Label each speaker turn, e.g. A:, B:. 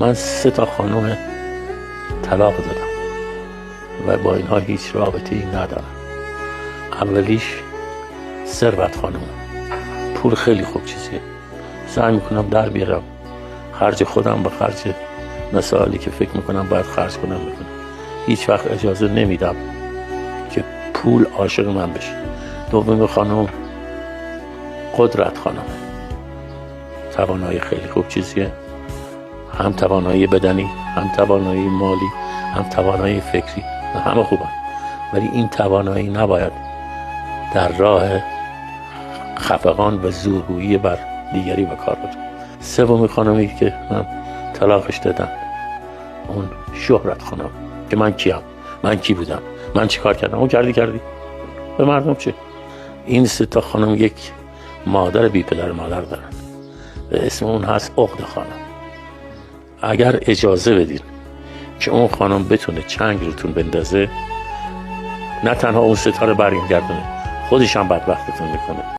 A: من 3 تا خانم طلاق دادم و با اینها هیچ رابطه‌ای ندارم. اولیش ثروت خانم. پول خیلی خوب چیزیه، سعی میکنم در بیارم، خرج خودم به خرج مسائلی که فکر میکنم باید خرج کنم میکنم. هیچ وقت اجازه نمیدم که پول عاشق من بشه. دوم خانم قدرت خانم. توانایی خیلی خوب چیزیه، هم توانایی بدنی، هم توانایی مالی، هم توانایی فکری، همه خوبن، ولی این توانایی نباید در راه خفقان و زورگویی بر دیگری به کار بره. سومی خانمی که من طلاقش دادم اون شهرت خانم، که من کیم، من کی بودم، من چی کار کردم، اون کردی به مردم چه. این 3 تا خانم یک مادر بی پدر مادر دارن و اسم اون هست عقده خانم. اگر اجازه بدین که اون خانم بتونه چنگ روتون بندازه، نه تنها اون 3 تا رو برمیگردونه، خودش هم بدبختتون میکنه.